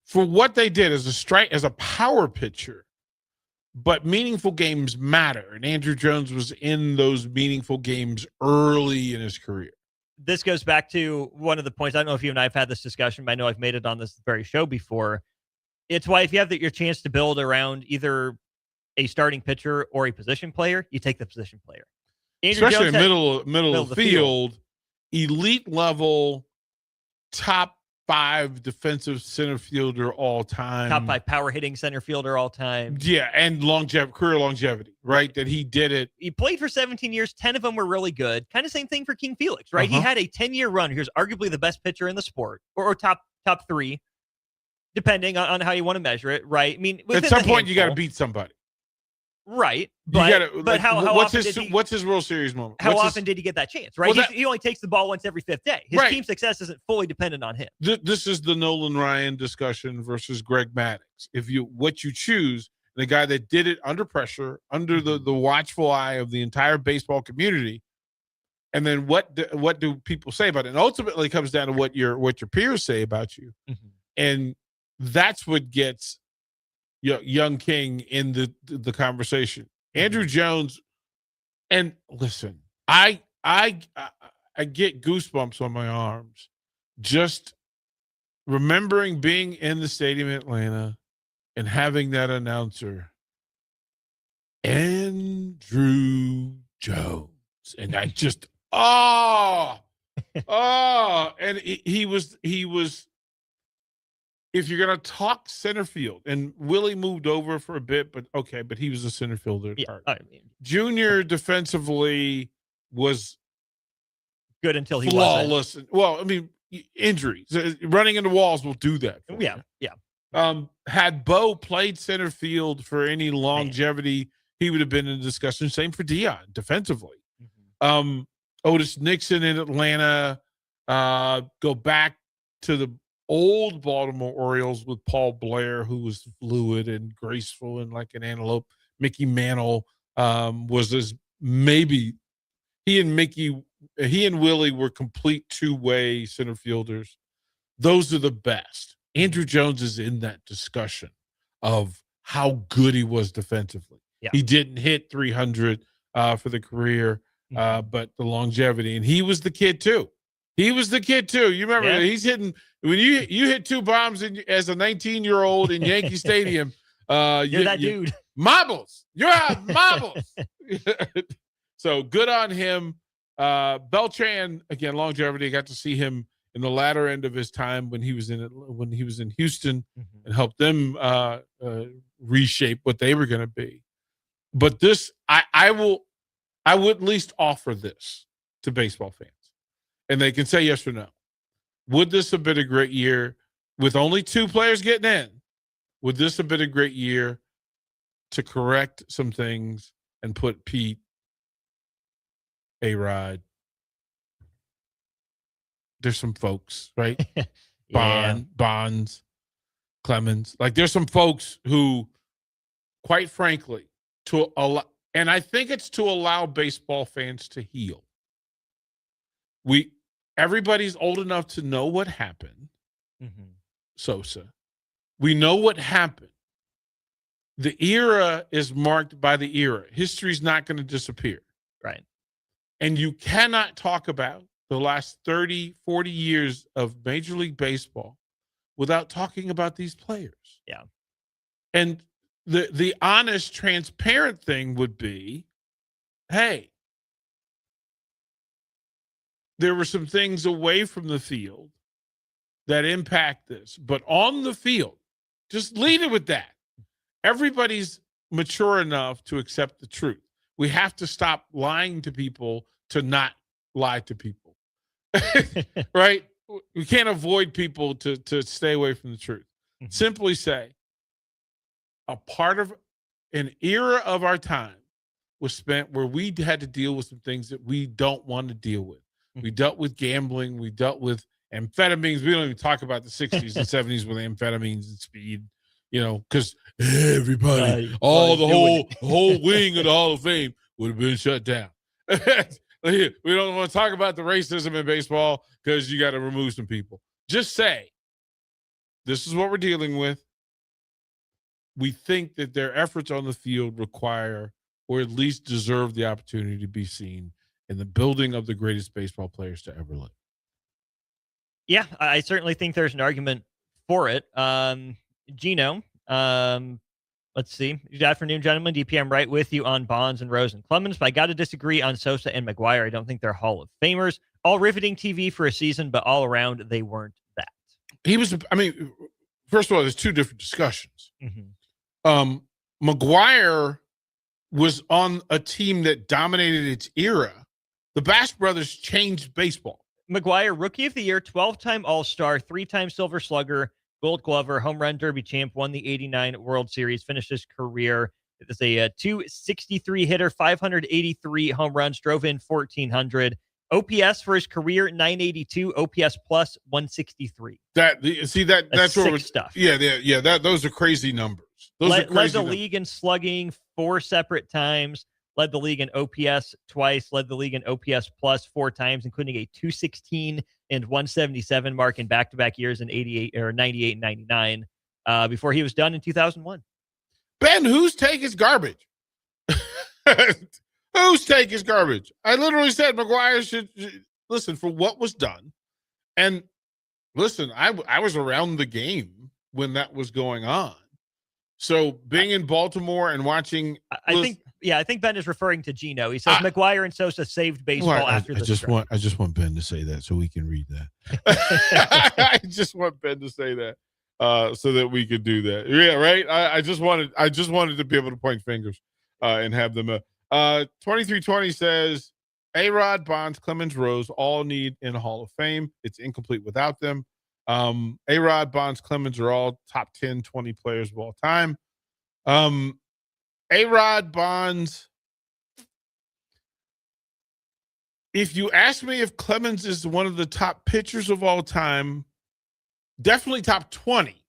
For what they did as a power pitcher. But meaningful games matter, and Andrew Jones was in those meaningful games early in his career. This goes back to one of the points. I don't know if you and I have had this discussion, but I know I've made it on this very show before. It's why if you have your chance to build around either a starting pitcher or a position player, you take the position player. Andrew Especially Jones middle of the field, elite level, top 5 defensive center fielder all time. Top 5 power hitting center fielder all time. Yeah, and career longevity, right? That he did it. He played for 17 years. 10 of them were really good. Kind of same thing for King Felix, right? He had a 10-year run. He was arguably the best pitcher in the sport, or top 3, depending on how you want to measure it, right? I mean, at some point you got to beat somebody. Right, but how what's often his World Series moment? How often did he get that chance? Right, he only takes the ball once every 5th day. His team success isn't fully dependent on him. This is the Nolan Ryan discussion versus Greg Maddux. What you choose, the guy that did it under pressure, under the watchful eye of the entire baseball community, and then what do people say about it? And ultimately, it comes down to what your peers say about you, and that's what gets young King in the conversation. Andrew Jones, and listen, I get goosebumps on my arms just remembering being in the stadium in Atlanta and having that announcer, Andrew Jones. And I just, and he was, if you're going to talk center field, and Willie moved over for a bit, but he was a center fielder. Junior defensively was good until he flawless. wasn't. Well, injuries, running into walls will do that. Yeah. Had Bo played center field for any longevity, he would have been in discussion. Same for Dion defensively. Otis Nixon in Atlanta. Go back to the old Baltimore Orioles with Paul Blair, who was fluid and graceful and like an antelope. Mickey Mantle was maybe he and Willie were complete two-way center fielders. Those are the best. Andrew Jones is in that discussion of how good he was defensively. Yeah. He didn't hit 300 for the career, but the longevity. And he was the kid too. You remember he's hitting when you hit two bombs as a 19-year-old in Yankee Stadium. You're that dude. Marbles. You're out marbles. So good on him. Beltran, again, longevity. Got to see him in the latter end of his time when he was in Houston and helped them reshape what they were going to be. But this, I would at least offer this to baseball fans, and they can say yes or no. Would this have been a great year with only two players getting in? Would this have been a great year to correct some things and put Pete, A-Rod? There's some folks, right? Bonds, Clemens. Like there's some folks who, quite frankly, and I think it's to allow baseball fans to heal. Everybody's old enough to know what happened. Sosa. We know what happened. The era is marked by the era. History's not going to disappear. Right. And you cannot talk about the last 30, 40 years of Major League Baseball without talking about these players. Yeah. And the honest, transparent thing would be, hey, there were some things away from the field that impact this. But on the field, just leave it with that. Everybody's mature enough to accept the truth. We have to stop lying to people to not lie to people. Right? We can't avoid people to stay away from the truth. Simply say, a part of an era of our time was spent where we had to deal with some things that we don't want to deal with. We dealt with gambling. We dealt with amphetamines. We don't even talk about the 60s and 70s with amphetamines and speed, because everybody, the whole wing of the Hall of Fame would have been shut down. We don't want to talk about the racism in baseball because you got to remove some people. Just say, this is what we're dealing with. We think that their efforts on the field require, or at least deserve, the opportunity to be seen in the building of the greatest baseball players to ever live. Yeah, I certainly think there's an argument for it. Gino, let's see. Good afternoon, gentlemen. DPM right with you on Bonds and Rose and Clemens, but I got to disagree on Sosa and McGuire. I don't think they're Hall of Famers. All riveting TV for a season, but all around they weren't that. First of all, there's two different discussions. McGuire was on a team that dominated its era. The Bash Brothers changed baseball. McGuire, Rookie of the Year, 12-time All-Star, 3-time Silver Slugger, Gold Glover, Home Run Derby champ, won the 89 World Series, finished his career as a 263 hitter, 583 home runs, drove in 1,400. OPS for his career, 982, OPS plus 163. That's sick stuff. Yeah. Those are crazy numbers. Led the league in slugging 4 separate times. Led the league in OPS twice. Led the league in OPS plus 4 times, including a 216 and 177 mark in back-to-back years in 98 and 99. Before he was done in 2001. Ben, whose take is garbage? Whose take is garbage? I literally said McGuire should listen for what was done. And listen, I was around the game when that was going on. So being in Baltimore and watching, I think Ben is referring to Gino. He says McGuire and Sosa saved baseball after the strike. I just want Ben to say that so we can read that. I just want Ben to say that so that we could do that. Yeah, right. I just wanted to be able to point fingers and have them. 2320 says A-Rod, Bonds, Clemens, Rose all need in the Hall of Fame. It's incomplete without them. A-Rod, Bonds, Clemens are all top 10, 20 players of all time. A-Rod, Bonds. If you ask me if Clemens is one of the top pitchers of all time, definitely top 20.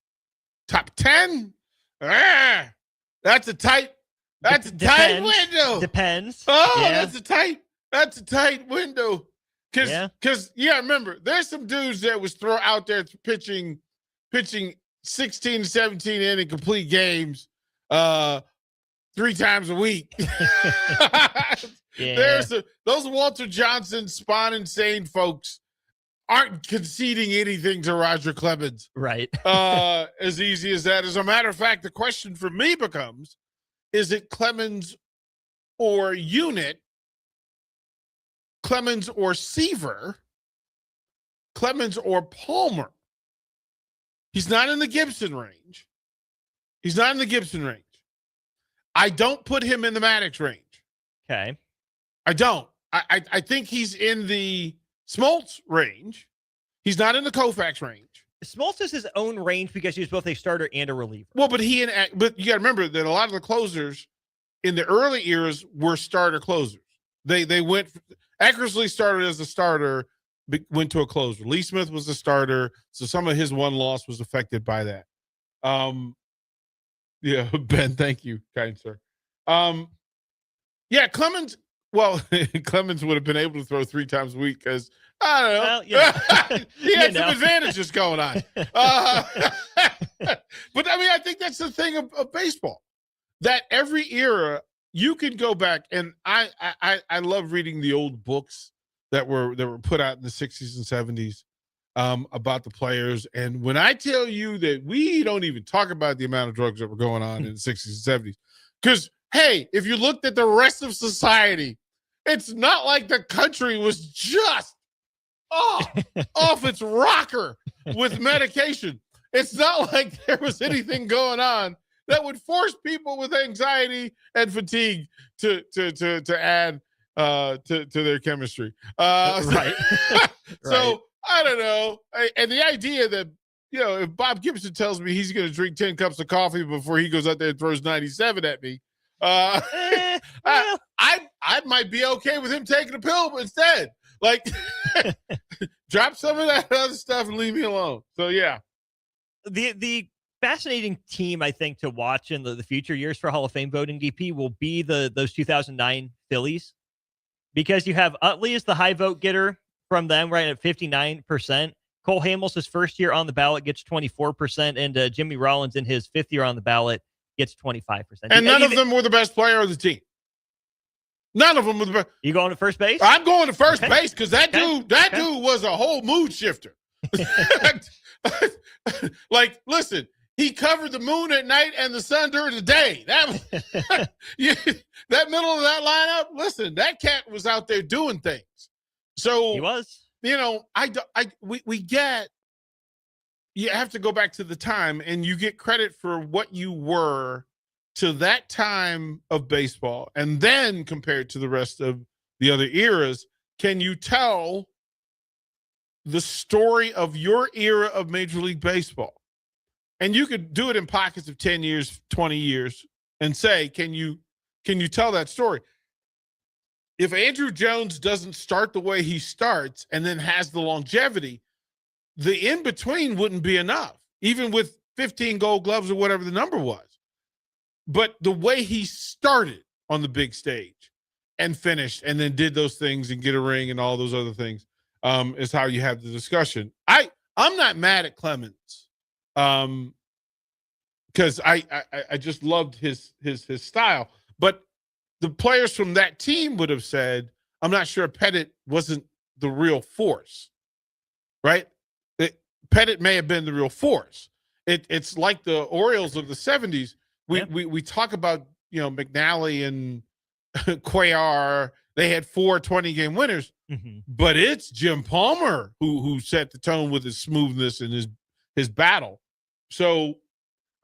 Top 10? That's a tight window. Depends. Oh, yeah. That's a tight window. Because remember, there's some dudes that was thrown out there pitching 16, 17 inning complete games 3 times a week. There's those Walter Johnson, Spahn, insane folks aren't conceding anything to Roger Clemens. Right. As easy as that. As a matter of fact, the question for me becomes, is it Clemens or Unit? Clemens or Seaver, Clemens or Palmer. He's not in the Gibson range. I don't put him in the Maddox range. Okay. I don't. I think he's in the Smoltz range. He's not in the Koufax range. Smoltz is his own range because he was both a starter and a reliever. Well, but you got to remember that a lot of the closers in the early eras were starter closers. They went. Eckersley started as a starter, went to a closer. Lee Smith was a starter, so some of his one loss was affected by that. Ben, thank you, kind sir. Clemens. Well, Clemens would have been able to throw 3 times a week because I don't know. Well, he had some advantages going on. But I mean, I think that's the thing of baseball, that every era. You can go back, and I love reading the old books that were put out in the 60s and 70s about the players. And when I tell you that we don't even talk about the amount of drugs that were going on in the 60s and 70s, because, hey, if you looked at the rest of society, it's not like the country was just off its rocker with medication. It's not like there was anything going on that would force people with anxiety and fatigue to add to their chemistry. Right. So I don't know. And the idea that, if Bob Gibson tells me he's going to drink 10 cups of coffee before he goes out there and throws 97 at me, I might be okay with him taking a pill instead. Like, drop some of that other stuff and leave me alone. So, yeah. The fascinating team, I think, to watch in the future years for Hall of Fame voting, DP, will be those 2009 Phillies, because you have Utley as the high vote getter from them, right at 59%. Cole Hamels, his first year on the ballot, gets 24%, and Jimmy Rollins in his 5th year on the ballot gets 25%. And none of them were the best player of the team. None of them were the best. You going to first base? I'm going to first base because that dude was a whole mood shifter. Like, listen. He covered the moon at night and the sun during the day. That middle of that lineup, listen, that cat was out there doing things. So he was. We get, you have to go back to the time, and you get credit for what you were to that time of baseball, and then compared to the rest of the other eras. Can you tell the story of your era of Major League Baseball? And you could do it in pockets of 10 years, 20 years, and say, can you tell that story? If Andrew Jones doesn't start the way he starts and then has the longevity, the in-between wouldn't be enough, even with 15 Gold Gloves or whatever the number was. But the way he started on the big stage and finished and then did those things and get a ring and all those other things is how you have the discussion. I'm not mad at Clemens. Because I just loved his style, but the players from that team would have said, I'm not sure Pettit wasn't the real force, right? Pettit may have been the real force. It's like the Orioles of the 70s. We talk about, McNally and Cuellar. They had 4 20-game winners, but it's Jim Palmer who set the tone with his smoothness and his battle. So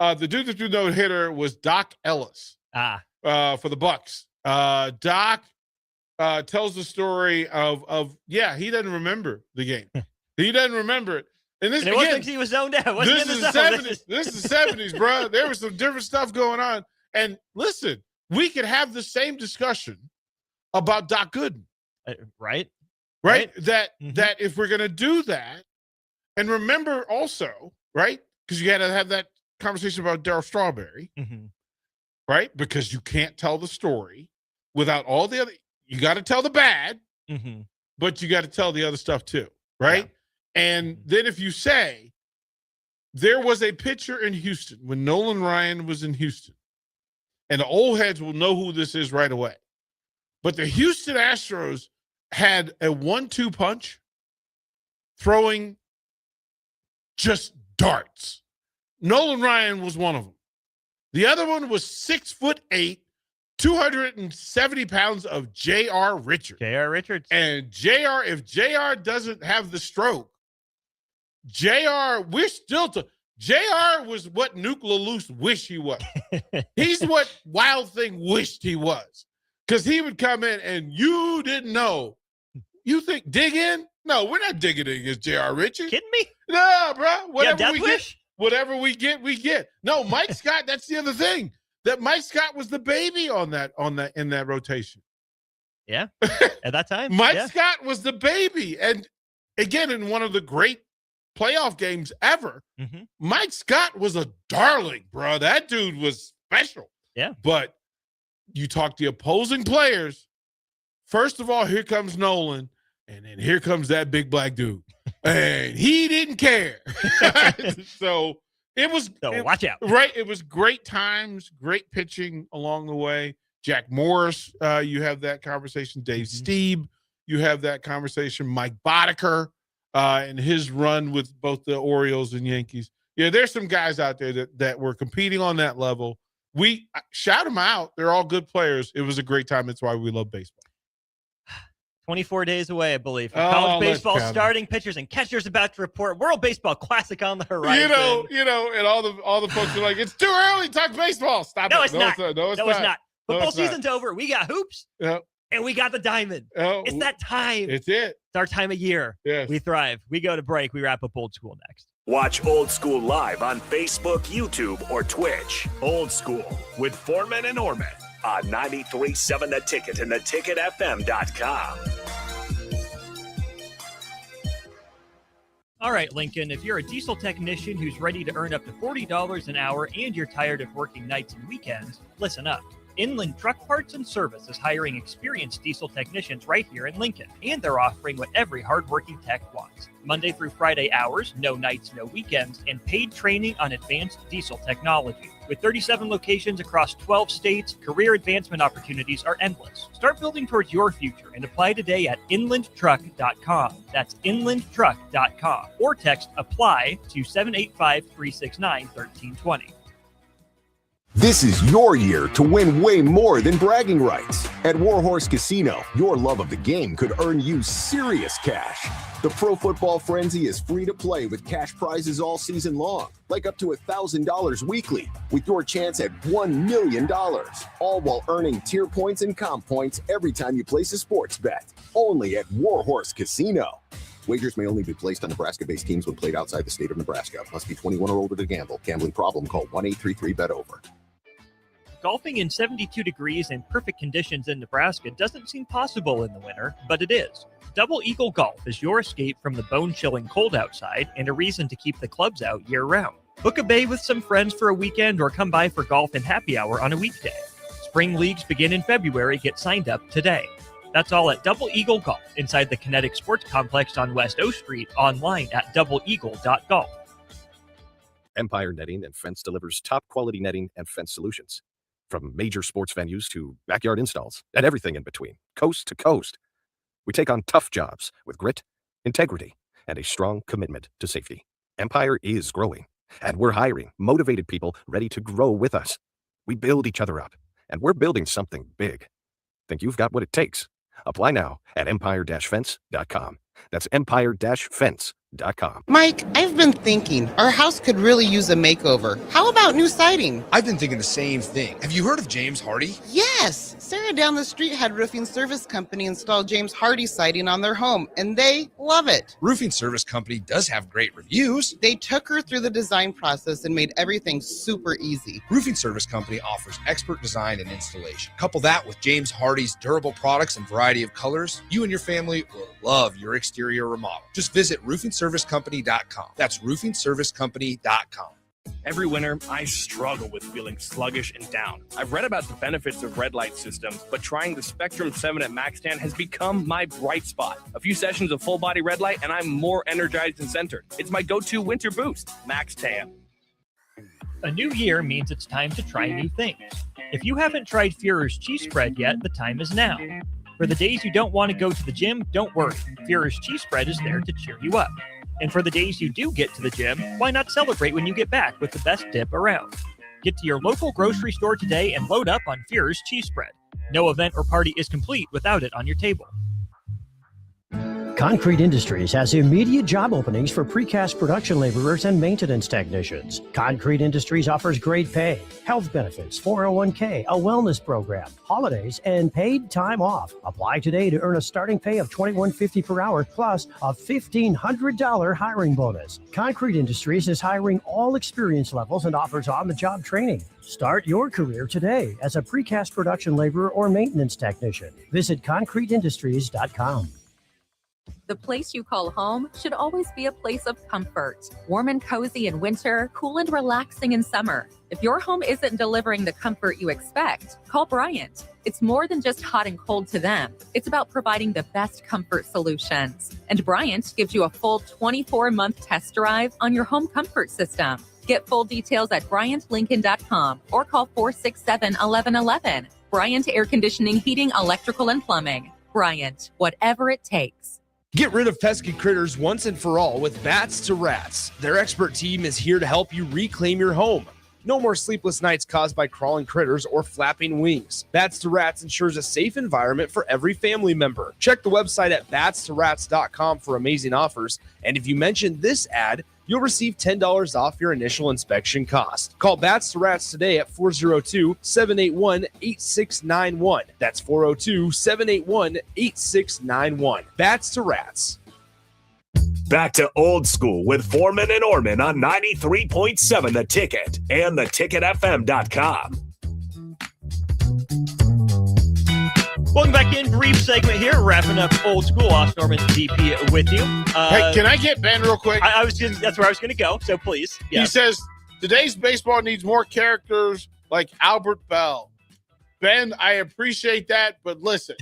the dude that threw no-hitter was Doc Ellis for the Bucks. Doc tells the story of he doesn't remember the game. He doesn't remember it. And this it wasn't he was zoned out. This is the 70s. This is the 70s, bro. There was some different stuff going on. And listen, we could have the same discussion about Doc Gooden. Right? That if we're going to do that, and remember also, right? Because you got to have that conversation about Darryl Strawberry, right? Because you can't tell the story without all the other. You got to tell the bad, but you got to tell the other stuff too, right? Yeah. And then if you say there was a pitcher in Houston when Nolan Ryan was in Houston, and the old heads will know who this is right away, but the Houston Astros had a 1-2 punch throwing just darts. Nolan Ryan was one of them. The other one was 6'8", 270 pounds of J.R. Richards. J.R. Richards. And if J.R. doesn't have the stroke, J.R. was what Nuke LaLoose wished he was. He's what Wild Thing wished he was. Because he would come in and you didn't know. You think dig in? No, we're not digging in against J.R. Richards. Kidding me? No, bro. Whatever we get, we get. No, Mike Scott, that's the other thing. That Mike Scott was the baby in that rotation. Yeah. At that time. Mike Scott was the baby. And again, in one of the great playoff games ever, Mike Scott was a darling, bro. That dude was special. Yeah. But you talk to opposing players, first of all, here comes Nolan, and then here comes that big black dude. And he didn't care. So watch out. Right. It was great times, great pitching along the way. Jack Morris, you have that conversation. Dave Stieb, you have that conversation. Mike Boddicker, and his run with both the Orioles and Yankees. Yeah, there's some guys out there that were competing on that level. We shout them out. They're all good players. It was a great time. That's why we love baseball. 24 days away, I believe. From college baseball, starting pitchers and catchers about to report. World Baseball Classic on the horizon. And all the folks are like, it's too early to talk baseball. Stop it. It's not. No, it's not. Football season's over. We got hoops. Yep. And we got the diamond. It's that time. It's it. It's our time of year. Yes. We thrive. We go to break. We wrap up Old School next. Watch Old School live on Facebook, YouTube, or Twitch. Old School with Foreman and Orman on 93.7 The Ticket and theticketfm.com. All right, Lincoln, if you're a diesel technician who's ready to earn up to $40 an hour and you're tired of working nights and weekends, listen up. Inland Truck Parts and Service is hiring experienced diesel technicians right here in Lincoln, and they're offering what every hardworking tech wants. Monday through Friday hours, no nights, no weekends, and paid training on advanced diesel technology. With 37 locations across 12 states, career advancement opportunities are endless. Start building towards your future and apply today at inlandtruck.com. That's inlandtruck.com. Or text APPLY to 785-369-1320. This is your year to win way more than bragging rights. At Warhorse Casino, your love of the game could earn you serious cash. The Pro Football Frenzy is free to play with cash prizes all season long, like up to $1,000 weekly, with your chance at $1 million, all while earning tier points and comp points every time you place a sports bet. Only at Warhorse Casino. Wagers may only be placed on Nebraska-based teams when played outside the state of Nebraska. Must be 21 or older to gamble. Gambling problem? Call 1-833-BET-OVER. Golfing in 72 degrees and perfect conditions in Nebraska doesn't seem possible in the winter, but it is. Double Eagle Golf is your escape from the bone-chilling cold outside and a reason to keep the clubs out year-round. Book a bay with some friends for a weekend or come by for golf and happy hour on a weekday. Spring leagues begin in February. Get signed up today. That's all at Double Eagle Golf inside the Kinetic Sports Complex on West O Street, online at doubleeagle.golf. Empire Netting and Fence delivers top quality netting and fence solutions. From major sports venues to backyard installs and everything in between, coast to coast. We take on tough jobs with grit, integrity, and a strong commitment to safety. Empire is growing, and we're hiring motivated people ready to grow with us. We build each other up, and we're building something big. Think you've got what it takes? Apply now at empire-fence.com. That's empire-fence.com. Mike, I've been thinking our house could really use a makeover. How about new siding? I've been thinking the same thing. Have you heard of James Hardy? Yes! Sarah down the street had Roofing Service Company install James Hardy siding on their home, and they love it. Roofing Service Company does have great reviews. They took her through the design process and made everything super easy. Roofing Service Company offers expert design and installation. Couple that with James Hardy's durable products and variety of colors, you and your family will love your exterior remodel. Just visit roofingservicecompany.com. That's roofingservicecompany.com. Every winter, I struggle with feeling sluggish and down. I've read about the benefits of red light systems, but trying the Spectrum 7 at MaxTan has become my bright spot. A few sessions of full body red light, and I'm more energized and centered. It's my go-to winter boost, MaxTan. A new year means it's time to try new things. If you haven't tried Führer's cheese spread yet, the time is now. For the days you don't want to go to the gym, don't worry. Führer's cheese spread is there to cheer you up. And for the days you do get to the gym, why not celebrate when you get back with the best dip around? Get to your local grocery store today and load up on Führer's cheese spread. No event or party is complete without it on your table. Concrete Industries has immediate job openings for precast production laborers and maintenance technicians. Concrete Industries offers great pay, health benefits, 401k, a wellness program, holidays, and paid time off. Apply today to earn a starting pay of $21.50 per hour plus a $1,500 hiring bonus. Concrete Industries is hiring all experience levels and offers on-the-job training. Start your career today as a precast production laborer or maintenance technician. Visit concreteindustries.com. The place you call home should always be a place of comfort. Warm and cozy in winter, cool and relaxing in summer. If your home isn't delivering the comfort you expect, call Bryant. It's more than just hot and cold to them. It's about providing the best comfort solutions. And Bryant gives you a full 24-month test drive on your home comfort system. Get full details at BryantLincoln.com or call 467-1111. Bryant Air Conditioning, Heating, Electrical, and Plumbing. Bryant, whatever it takes. Get rid of pesky critters once and for all with Bats to Rats. Their expert team is here to help you reclaim your home. No more sleepless nights caused by crawling critters or flapping wings. Bats to Rats ensures a safe environment for every family member. Check the website at batstoRats.com for amazing offers. And if you mention this ad, you'll receive $10 off your initial inspection cost. Call Bats to Rats today at 402-781-8691. That's 402-781-8691. Bats to Rats. Back to old school with Foreman and Orman on 93.7 The Ticket and theticketfm.com. Welcome back in. Brief segment here. Wrapping up old school. Austin Norman, DP, with you. Hey, can I get Ben real quick? That's where I was going to go. So please. Yeah. He says today's baseball needs more characters like Albert Bell. Ben, I appreciate that, but listen,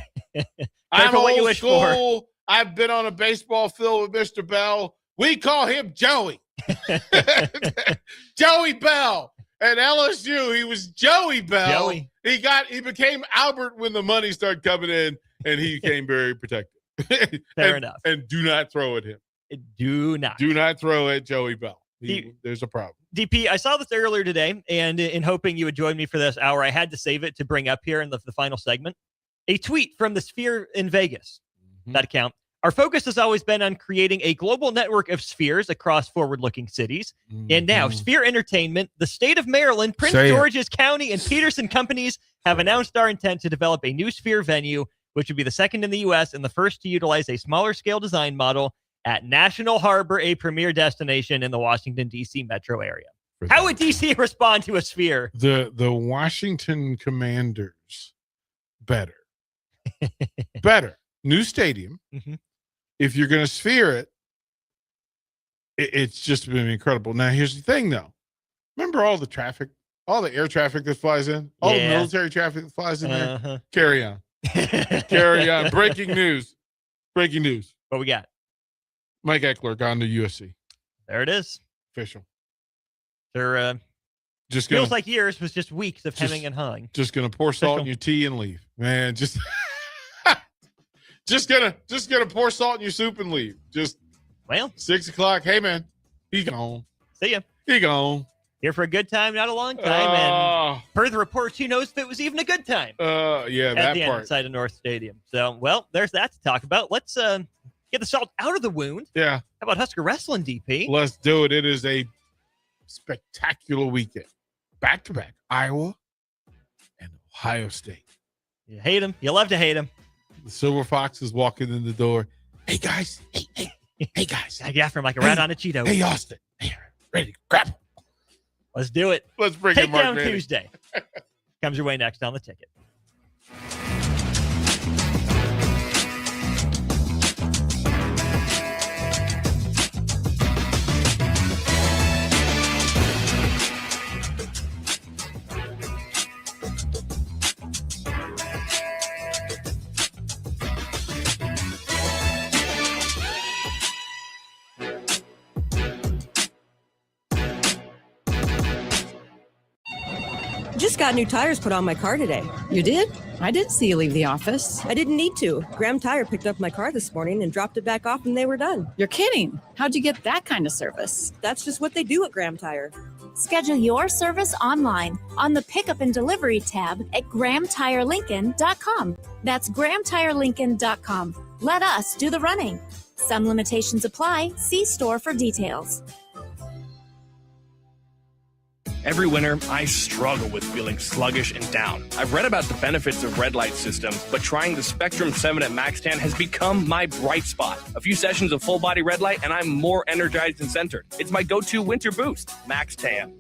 I'm old school. For. I've been on a baseball field with Mr. Bell. We call him Joey. Joey Bell. At LSU, he was Joey Bell. Joey. He became Albert when the money started coming in, and he became very protective. Fair enough. And do not throw at him. Do not throw at Joey Bell. There's a problem. DP, I saw this earlier today, and in hoping you would join me for this hour, I had to save it to bring up here in the final segment. A tweet from the Sphere in Vegas, that account. Our focus has always been on creating a global network of spheres across forward-looking cities. And now, Sphere Entertainment, the state of Maryland, Prince George's County, and Peterson companies have announced our intent to develop a new Sphere venue, which would be the second in the U.S. and the first to utilize a smaller-scale design model at National Harbor, a premier destination in the Washington, D.C. metro area. How would D.C. respond to a Sphere? The Washington Commanders, better. Better. New stadium. If you're going to sphere it, it's just been incredible. Now, here's the thing, though. Remember all the traffic, all the air traffic that flies in, all the military traffic that flies in there? Carry on. Carry on. Breaking news. Breaking news. What we got? Mike Eckler gone to USC. There it is. Official. They're Feels like years was just weeks of hemming and hawing. Just gonna pour salt in your tea and leave, man. Just gonna pour salt in your soup and leave. 6 o'clock. Hey man, he gone. See ya. He gone. Here for a good time, not a long time. And per the reports, who knows if it was even a good time? Yeah, at the end inside of North Stadium. So, well, there's that to talk about. Let's get the salt out of the wound. Yeah. How about Husker wrestling, DP? Let's do it. It is a spectacular weekend. Back-to-back, Iowa and Ohio State. You hate them. You love to hate them. The Silver Fox is walking in the door. Hey, guys. Hey, guys. I got from like a rat on a Cheeto. Hey, Austin. Hey, ready to grab him. Let's do it. Let's bring in Mark Takedown Manning. Tuesday. Comes your way next on the ticket. Just got new tires put on my car today. You did? I didn't see you leave the office. I didn't need to. Graham Tire picked up my car this morning and dropped it back off and they were done. You're kidding. How'd you get that kind of service? That's just what they do at Graham Tire. Schedule your service online on the Pickup and Delivery tab at GrahamTireLincoln.com. That's GrahamTireLincoln.com. Let us do the running. Some limitations apply. See store for details. Every winter, I struggle with feeling sluggish and down. I've read about the benefits of red light systems, but trying the Spectrum 7 at MaxTan has become my bright spot. A few sessions of full-body red light, and I'm more energized and centered. It's my go-to winter boost, MaxTan.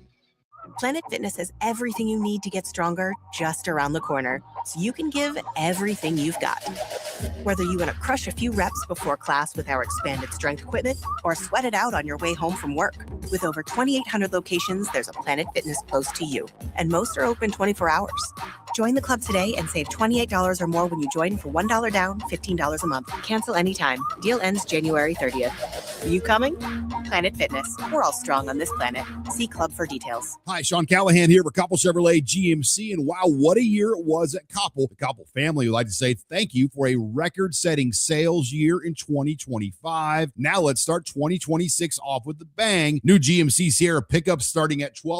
Planet Fitness has everything you need to get stronger just around the corner, so you can give everything you've got. Whether you want to crush a few reps before class with our expanded strength equipment or sweat it out on your way home from work. With over 2,800 locations, there's a Planet Fitness close to you, and most are open 24 hours. Join the club today and save $28 or more when you join for $1 down, $15 a month. Cancel anytime. Deal ends January 30th. Are you coming? Planet Fitness. We're all strong on this planet. See club for details. Hi, Sean Callahan here for Koppel Chevrolet GMC, and wow, what a year it was at Koppel. The Koppel family would like to say thank you for a record-setting sales year in 2025. Now let's start 2026 off with the bang. New GMC Sierra pickups starting at $12.